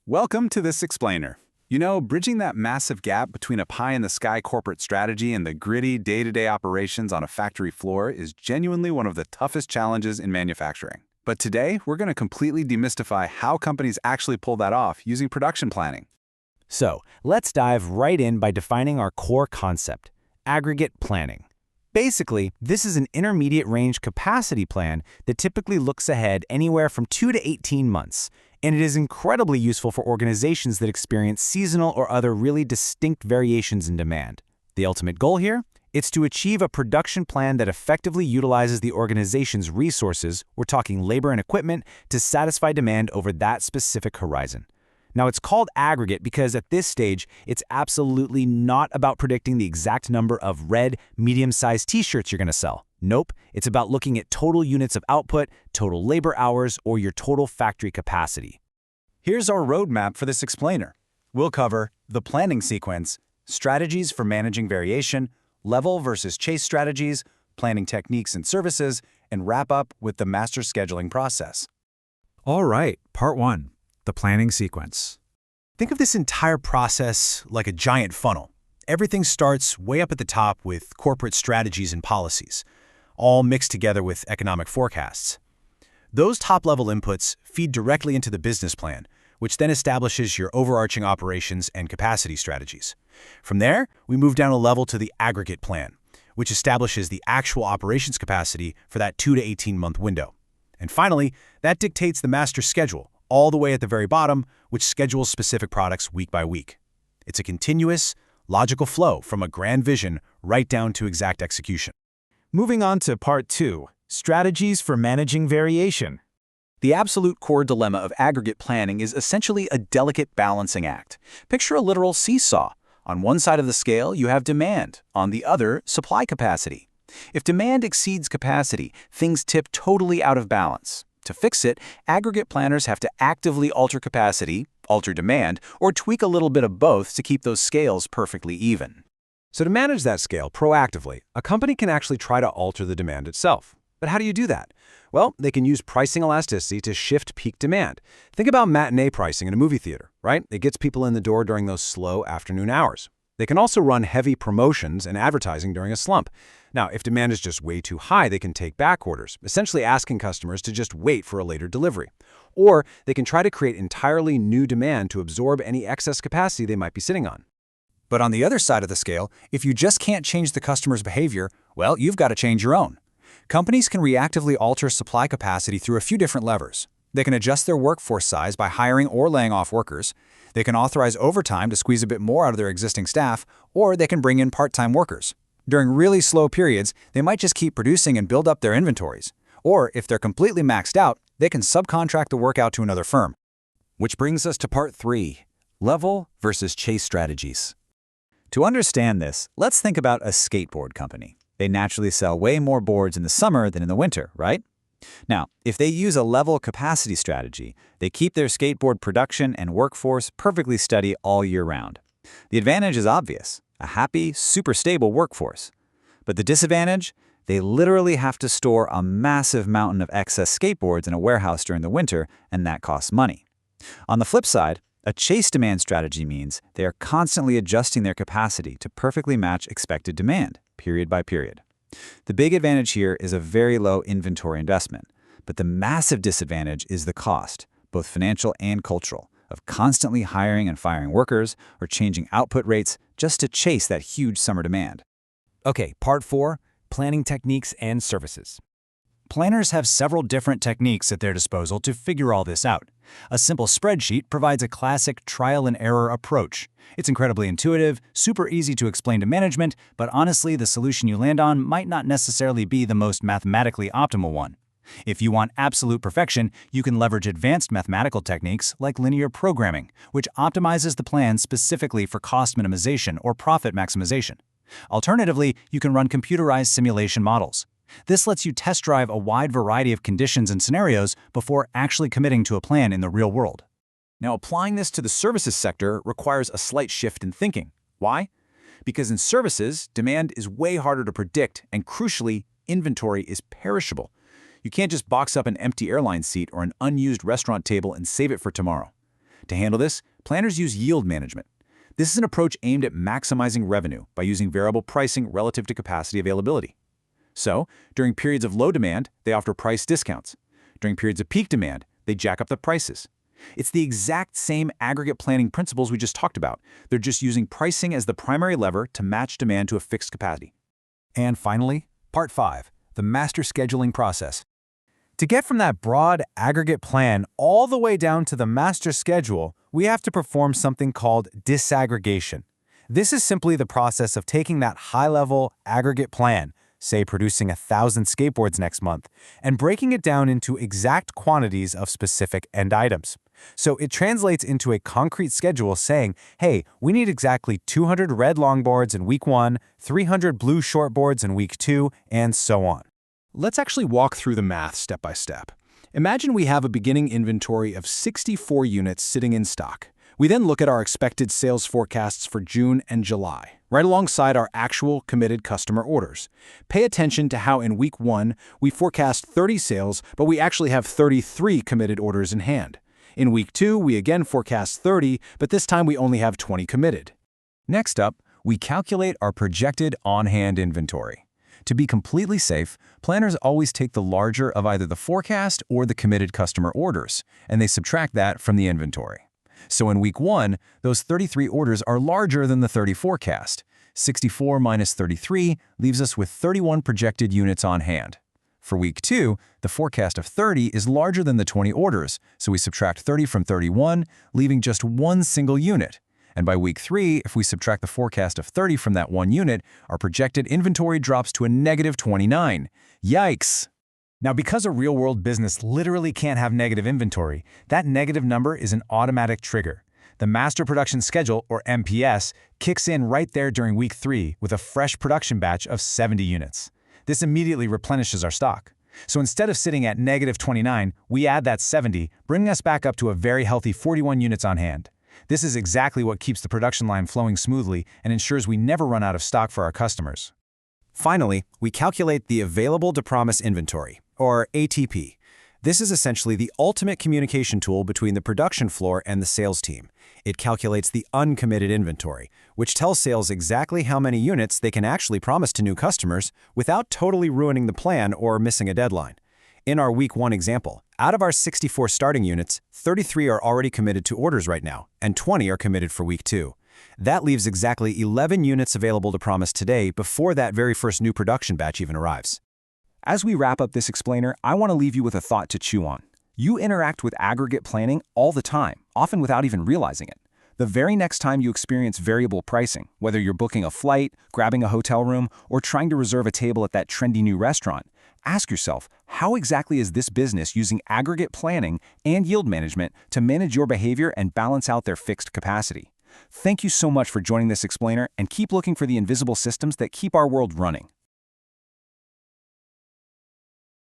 Welcome to this explainer. You know, bridging that massive gap between a pie-in-the-sky corporate strategy and the gritty day-to-day operations on a factory floor is genuinely one of the toughest challenges in manufacturing. But today, we're going to completely demystify how companies actually pull that off using production planning. So, let's dive right in by defining our core concept, aggregate planning. Basically, this is an intermediate range capacity plan that typically looks ahead anywhere from 2 to 18 months, and it is incredibly useful for organizations that experience seasonal or other really distinct variations in demand. The ultimate goal here? It's to achieve a production plan that effectively utilizes the organization's resources, we're talking labor and equipment, to satisfy demand over that specific horizon. Now, it's called aggregate because at this stage, it's absolutely not about predicting the exact number of red, medium-sized t-shirts you're going to sell. Nope, it's about looking at total units of output, total labor hours, or your total factory capacity. Here's our roadmap for this explainer. We'll cover the planning sequence, strategies for managing variation, level versus chase strategies, planning techniques and services, and wrap up with the master scheduling process. All right, part 1. The planning sequence. Think of this entire process like a giant funnel. Everything starts way up at the top with corporate strategies and policies, all mixed together with economic forecasts. Those top-level inputs feed directly into the business plan, which then establishes your overarching operations and capacity strategies. From there, we move down a level to the aggregate plan, which establishes the actual operations capacity for that 2 to 18-month window. And finally, that dictates the master schedule, all the way at the very bottom, which schedules specific products week by week. It's a continuous, logical flow from a grand vision right down to exact execution. Moving on to part 2, strategies for managing variation. The absolute core dilemma of aggregate planning is essentially a delicate balancing act. Picture a literal seesaw. On one side of the scale, you have demand. On the other, supply capacity. If demand exceeds capacity, things tip totally out of balance. To fix it, aggregate planners have to actively alter capacity, alter demand, or tweak a little bit of both to keep those scales perfectly even. So to manage that scale proactively, a company can actually try to alter the demand itself. But how do you do that? Well, they can use pricing elasticity to shift peak demand. Think about matinee pricing in a movie theater, right? It gets people in the door during those slow afternoon hours. They can also run heavy promotions and advertising during a slump. Now, if demand is just way too high, they can take back orders, essentially asking customers to just wait for a later delivery. Or they can try to create entirely new demand to absorb any excess capacity they might be sitting on. But on the other side of the scale, if you just can't change the customer's behavior, well, you've got to change your own. Companies can reactively alter supply capacity through a few different levers. They can adjust their workforce size by hiring or laying off workers. They can authorize overtime to squeeze a bit more out of their existing staff, or they can bring in part-time workers. During really slow periods, they might just keep producing and build up their inventories. Or if they're completely maxed out, they can subcontract the work out to another firm. Which brings us to part 3, level versus chase strategies. To understand this, let's think about a skateboard company. They naturally sell way more boards in the summer than in the winter, right? Now, if they use a level capacity strategy, they keep their skateboard production and workforce perfectly steady all year round. The advantage is obvious, a happy, super stable workforce. But the disadvantage? They literally have to store a massive mountain of excess skateboards in a warehouse during the winter, and that costs money. On the flip side, a chase demand strategy means they are constantly adjusting their capacity to perfectly match expected demand, period by period. The big advantage here is a very low inventory investment, but the massive disadvantage is the cost, both financial and cultural, of constantly hiring and firing workers or changing output rates just to chase that huge summer demand. Okay, part 4, planning techniques and services. Planners have several different techniques at their disposal to figure all this out. A simple spreadsheet provides a classic trial-and-error approach. It's incredibly intuitive, super easy to explain to management, but honestly, the solution you land on might not necessarily be the most mathematically optimal one. If you want absolute perfection, you can leverage advanced mathematical techniques like linear programming, which optimizes the plan specifically for cost minimization or profit maximization. Alternatively, you can run computerized simulation models. This lets you test drive a wide variety of conditions and scenarios before actually committing to a plan in the real world. Now, applying this to the services sector requires a slight shift in thinking. Why? Because in services, demand is way harder to predict, and crucially, inventory is perishable. You can't just box up an empty airline seat or an unused restaurant table and save it for tomorrow. To handle this, planners use yield management. This is an approach aimed at maximizing revenue by using variable pricing relative to capacity availability. So, during periods of low demand, they offer price discounts. During periods of peak demand, they jack up the prices. It's the exact same aggregate planning principles we just talked about. They're just using pricing as the primary lever to match demand to a fixed capacity. And finally, Part 5, the master scheduling process. To get from that broad aggregate plan all the way down to the master schedule, we have to perform something called disaggregation. This is simply the process of taking that high-level aggregate plan, say producing 1,000 skateboards next month, and breaking it down into exact quantities of specific end items. So it translates into a concrete schedule saying, hey, we need exactly 200 red longboards in week 1, 300 blue shortboards in week 2, and so on. Let's actually walk through the math step by step. Imagine we have a beginning inventory of 64 units sitting in stock. We then look at our expected sales forecasts for June and July, right alongside our actual committed customer orders. Pay attention to how in week 1, we forecast 30 sales, but we actually have 33 committed orders in hand. In week 2, we again forecast 30, but this time we only have 20 committed. Next up, we calculate our projected on-hand inventory. To be completely safe, planners always take the larger of either the forecast or the committed customer orders, and they subtract that from the inventory. So in week 1, those 33 orders are larger than the 30 forecast. 64 minus 33 leaves us with 31 projected units on hand. For week 2, the forecast of 30 is larger than the 20 orders, so we subtract 30 from 31, leaving just one single unit. And by week 3, if we subtract the forecast of 30 from that one unit, our projected inventory drops to a negative 29. Yikes! Now, because a real-world business literally can't have negative inventory, that negative number is an automatic trigger. The Master Production Schedule, or MPS, kicks in right there during week 3 with a fresh production batch of 70 units. This immediately replenishes our stock. So instead of sitting at negative 29, we add that 70, bringing us back up to a very healthy 41 units on hand. This is exactly what keeps the production line flowing smoothly and ensures we never run out of stock for our customers. Finally, we calculate the Available to Promise Inventory, or ATP. This is essentially the ultimate communication tool between the production floor and the sales team. It calculates the uncommitted inventory, which tells sales exactly how many units they can actually promise to new customers without totally ruining the plan or missing a deadline. In our week 1 example, out of our 64 starting units, 33 are already committed to orders right now, and 20 are committed for week 2. That leaves exactly 11 units available to promise today before that very first new production batch even arrives. As we wrap up this explainer, I want to leave you with a thought to chew on. You interact with aggregate planning all the time, often without even realizing it. The very next time you experience variable pricing, whether you're booking a flight, grabbing a hotel room, or trying to reserve a table at that trendy new restaurant, ask yourself, how exactly is this business using aggregate planning and yield management to manage your behavior and balance out their fixed capacity? Thank you so much for joining this explainer, and keep looking for the invisible systems that keep our world running.